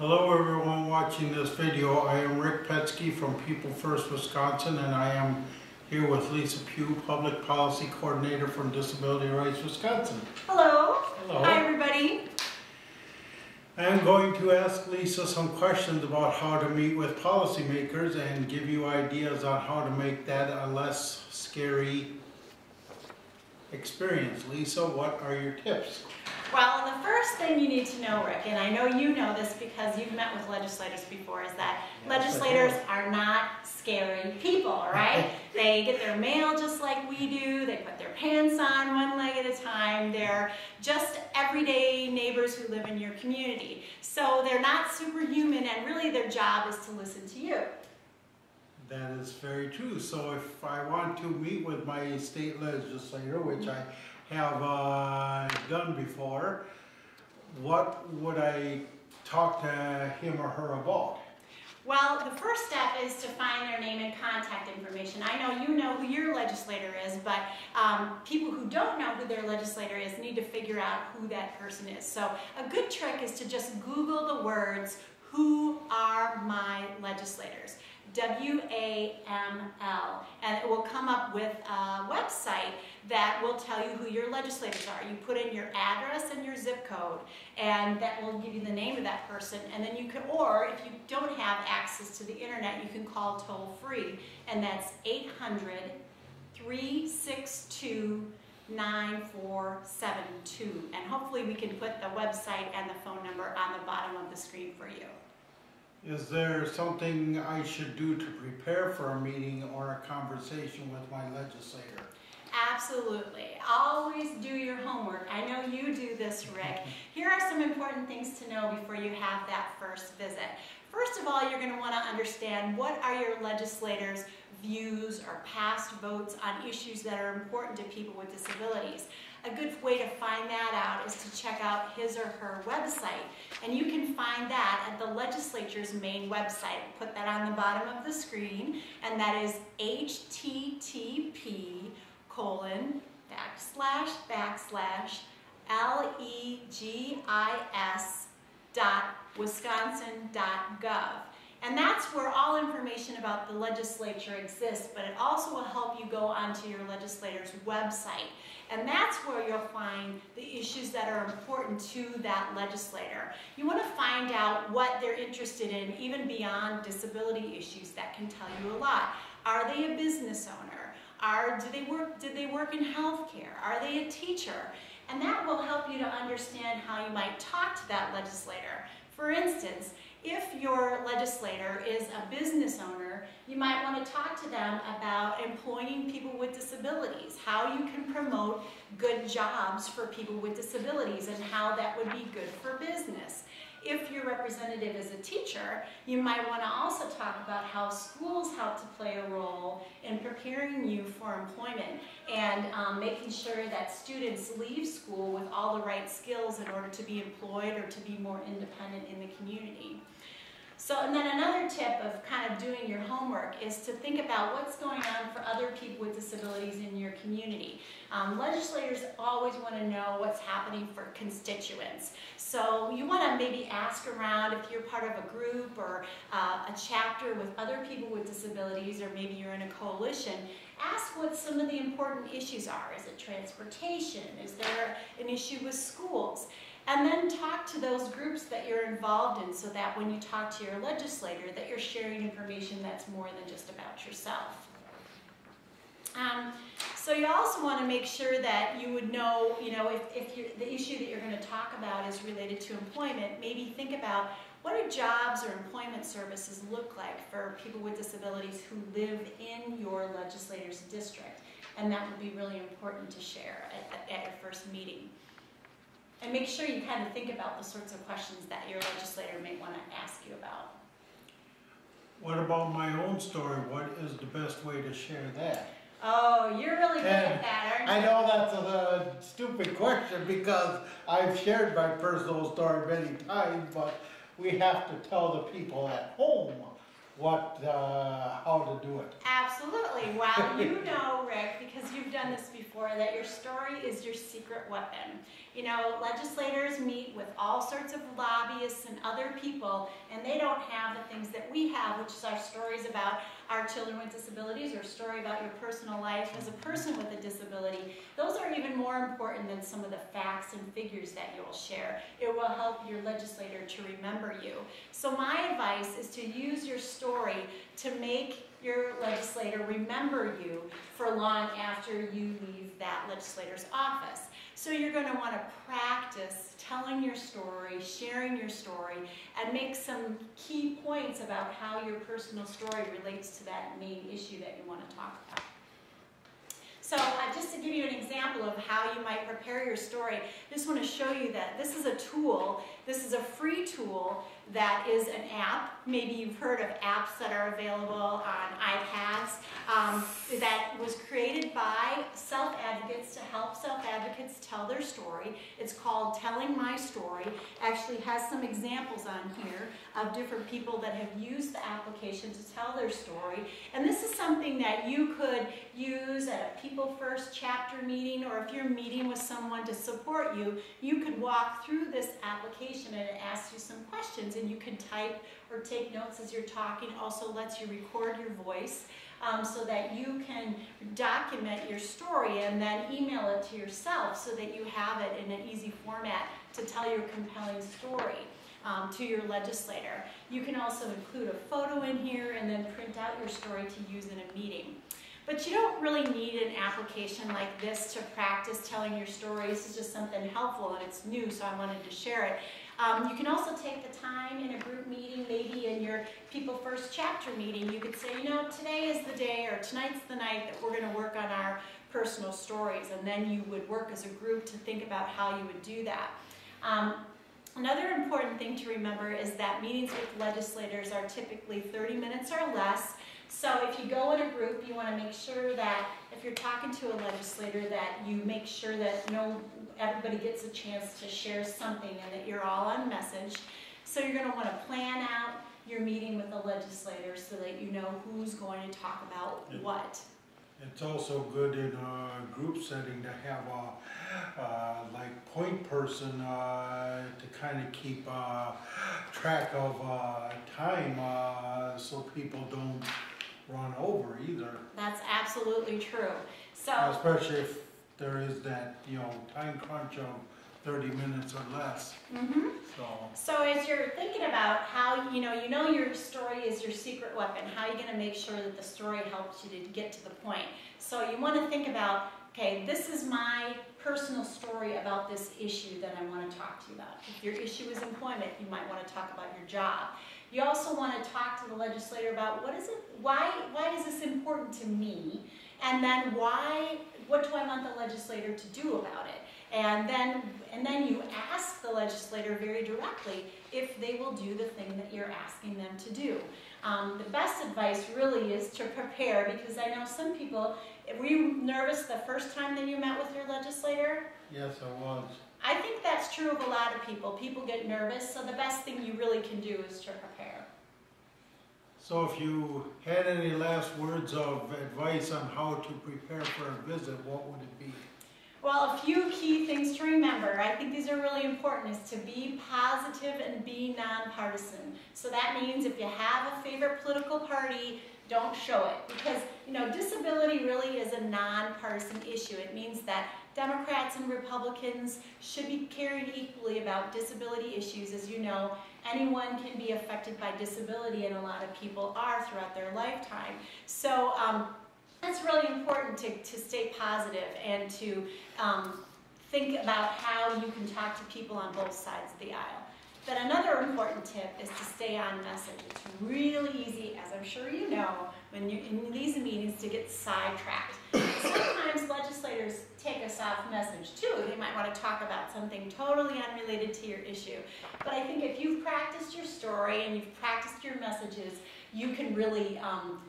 Hello everyone watching this video. I am Rick Petzke from People First Wisconsin, and I am here with Lisa Pugh, Public Policy Coordinator from Disability Rights Wisconsin. Hello. Hello. Hi everybody. I am going to ask Lisa some questions about how to meet with policymakers and give you ideas on how to make that a less scary experience. Lisa, what are your tips? Well, the first thing you need to know, Rick, and I know you know this because you've met with legislators before, is that legislators are not scary people, right? They get their mail just like we do. They put their pants on one leg at a time. They're just everyday neighbors who live in your community. So they're not superhuman, and really their job is to listen to you. That is very true. So if I want to meet with my state legislator, which I have done before, what would I talk to him or her about? Well, the first step is to find their name and contact information. I know you know who your legislator is, but people who don't know who their legislator is need to figure out who that person is. So a good trick is to just Google the words, "Who are my legislators?" W-A-M-L, and it will come up with a website that will tell you who your legislators are. You put in your address and your zip code, and that will give you the name of that person, and then you can, or if you don't have access to the internet, you can call toll free, and that's 800-362-9472, and hopefully we can put the website and the phone number on the bottom of the screen for you. Is there something I should do to prepare for a meeting or a conversation with my legislator? Absolutely. Always do your homework. I know you do this, Rick. Here are some important things to know before you have that first visit. First of all, you're going to want to understand what are your legislators' views or past votes on issues that are important to people with disabilities. A good way to find that out is to check out his or her website, and you can find that at the legislature's main website. Put that on the bottom of the screen, and that is http://legis.wisconsin.gov. And that's where all information about the legislature exists, but it also will help you go onto your legislator's website. And that's where you'll find the issues that are important to that legislator. You want to find out what they're interested in, even beyond disability issues. That can tell you a lot. Are they a business owner? Did they work in healthcare? Are they a teacher? And that will help you to understand how you might talk to that legislator. For instance, if your legislator is a business owner, you might want to talk to them about employing people with disabilities, how you can promote good jobs for people with disabilities, and how that would be good for business. If your representative is a teacher, you might want to also talk about how schools help to play a role in preparing you for employment and making sure that students leave school with all the right skills in order to be employed or to be more independent in the community. So, and then another tip of kind of doing your homework is to think about what's going on for other people with disabilities in your community. Legislators always want to know what's happening for constituents. So you want to maybe ask around if you're part of a group or a chapter with other people with disabilities, or maybe you're in a coalition. Ask what some of the important issues are. Is it transportation? Is there an issue with schools? And then talk to those groups that you're involved in, so that when you talk to your legislator, that you're sharing information that's more than just about yourself. So you also want to make sure that you would know, if the issue that you're going to talk about is related to employment, maybe think about what do jobs or employment services look like for people with disabilities who live in your legislator's district. And that would be really important to share at your first meeting. And make sure you kind of think about the sorts of questions that your legislator may want to ask you about. What about my own story? What is the best way to share that? Oh, you're really good at that, aren't you? I know that's a stupid question because I've shared my personal story many times, but we have to tell the people at home how to do it. Absolutely. Well, you know, Rick, because you've done this before, that your story is your secret weapon. You know, legislators meet with all sorts of lobbyists and other people, and they don't have the things that we have, which is our stories about our children with disabilities, or story about your personal life as a person with a disability. Those are even more important than some of the facts and figures that you'll share. It will help your legislator to remember you. So my advice is to use your story to make your legislator remember you for long after you leave that legislator's office. So you're going to want to practice telling your story, sharing your story, and make some key points about how your personal story relates to that main issue that you want to talk about. So just to give you an example of how you might prepare your story, I just want to show you that this is a tool. This is a free tool that is an app. Maybe you've heard of apps that are available on iPads that was created by self-advocates to help self-advocates tell their story. It's called Telling My Story. Actually has some examples on here of different people that have used the application to tell their story. And this is something that you could use at a People First chapter meeting, or if you're meeting with someone to support you, you could walk through this application and it asks you some questions, and you can type or take notes as you're talking. Also lets you record your voice so that you can document your story and then email it to yourself so that you have it in an easy format to tell your compelling story to your legislator. You can also include a photo in here and then print out your story to use in a meeting. But you don't really need an application like this to practice telling your story. This is just something helpful and it's new, so I wanted to share it. You can also take the time in a group meeting, maybe in your People First chapter meeting. You could say, you know, today is the day or tonight's the night that we're going to work on our personal stories. And then you would work as a group to think about how you would do that. Another important thing to remember is that meetings with legislators are typically 30 minutes or less. So if you go in a group, you want to make sure that if you're talking to a legislator that you make sure that everybody gets a chance to share something and that you're all on message. So you're going to want to plan out your meeting with the legislator so that you know who's going to talk about what. It's also good in a group setting to have a like point person to kind of keep track of time so people don't run over either. That's absolutely true. So especially if there is that, you know, time crunch of 30 minutes or less. Mm-hmm. So as you're thinking about how, you know your story is your secret weapon, how are you going to make sure that the story helps you to get to the point? So you want to think about, okay, this is my personal story about this issue that I want to talk to you about. If your issue is employment, you might want to talk about your job. You also want to talk to the legislator about why is this important to me? And then what do I want the legislator to do about it? And then you ask the legislator very directly if they will do the thing that you're asking them to do. The best advice really is to prepare, because I know some people, were you nervous the first time that you met with your legislator? Yes, I was. I think that's true of a lot of people. People get nervous, so the best thing you really can do is to prepare. So if you had any last words of advice on how to prepare for a visit, what would it be? Well, a few key things to remember, I think these are really important, is to be positive and be nonpartisan. So that means if you have a favorite political party, don't show it. Because, disability really is a nonpartisan issue. It means that Democrats and Republicans should be caring equally about disability issues. As you know, anyone can be affected by disability, and a lot of people are throughout their lifetime. So it's really important to stay positive and to think about how you can talk to people on both sides of the aisle. But another important tip is to stay on message. It's really easy, as I'm sure you know, when you're in these meetings to get sidetracked. Sometimes legislators take us off message too. They might want to talk about something totally unrelated to your issue. But I think if you've practiced your story and you've practiced your messages, you can really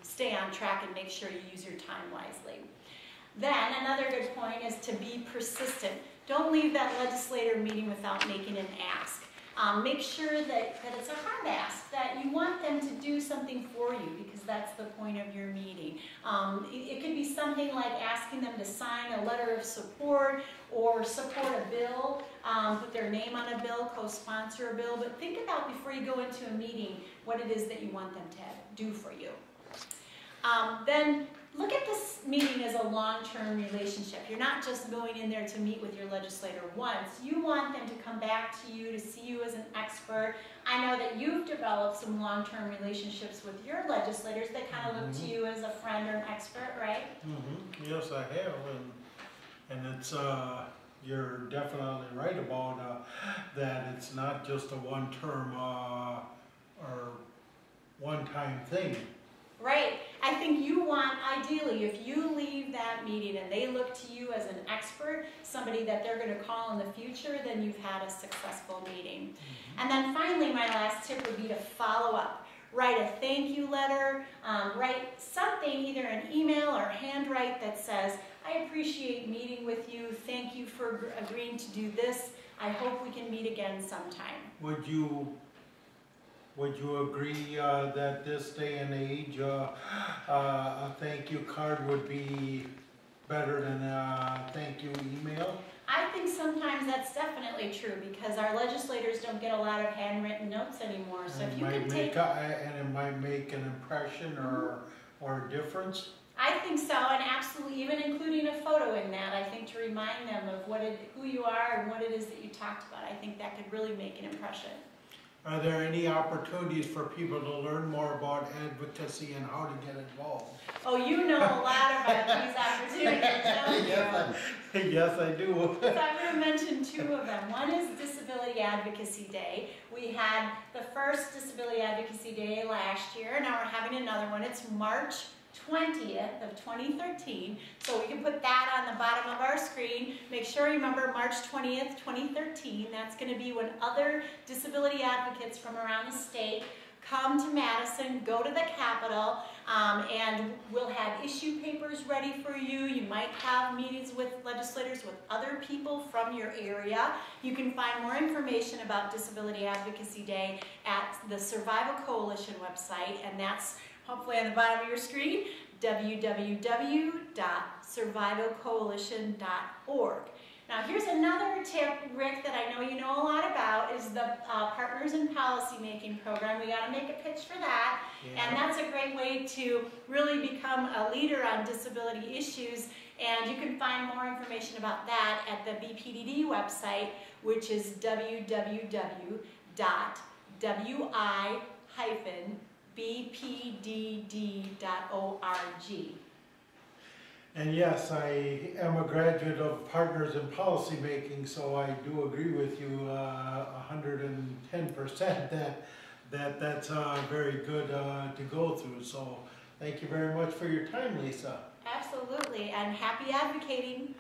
stay on track and make sure you use your time wisely. Then another good point is to be persistent. Don't leave that legislator meeting without making an ask. Make sure that it's a hard ask, that you want them to do something for you, because that's the point of your meeting. It could be something like asking them to sign a letter of support or support a bill, put their name on a bill, co-sponsor a bill, but think about before you go into a meeting what it is that you want them to do for you. Then look at this meeting as a long-term relationship. You're not just going in there to meet with your legislator once. You want them to come back to you, to see you as an expert. I know that you've developed some long-term relationships with your legislators that kind of look to you as a friend or an expert, right? Yes, I have, and it's you're definitely right about that. It's not just a one-term or one-time thing. Right. I think you want, ideally, if you leave that meeting and they look to you as an expert, somebody that they're going to call in the future, then you've had a successful meeting. And then finally, my last tip would be to follow up. Write a thank you letter, write something, either an email or handwrite that says, I appreciate meeting with you, thank you for agreeing to do this, I hope we can meet again sometime. Would you agree that this day and age a thank you card would be better than a thank you email? I think sometimes that's definitely true, because our legislators don't get a lot of handwritten notes anymore. So if you could take and it might make an impression or a difference. I think so, and absolutely, even including a photo in that, I think, to remind them of who you are and what it is that you talked about. I think that could really make an impression. Are there any opportunities for people to learn more about advocacy and how to get involved? Oh, you know a lot about these opportunities, don't you? Yes, I do. So I'm going to mention two of them. One is Disability Advocacy Day. We had the first Disability Advocacy Day last year, and now we're having another one. It's March 20th of 2013, so we can put that on the bottom of our screen. Make sure you remember March 20th, 2013. That's going to be when other disability advocates from around the state come to Madison, go to the Capitol, and we'll have issue papers ready for you. You might have meetings with legislators, with other people from your area. You can find more information about Disability Advocacy Day at the Survival Coalition website, and that's hopefully on the bottom of your screen, www.survivalcoalition.org. Now here's another tip, Rick, that I know you know a lot about, is the Partners in Policymaking program. We got to make a pitch for that, and that's a great way to really become a leader on disability issues, and you can find more information about that at the BPDD website, which is www.wi-BPDD.org. And yes, I am a graduate of Partners in Policymaking, so I do agree with you 110% that's very good to go through. So thank you very much for your time, Lisa. Absolutely, and happy advocating.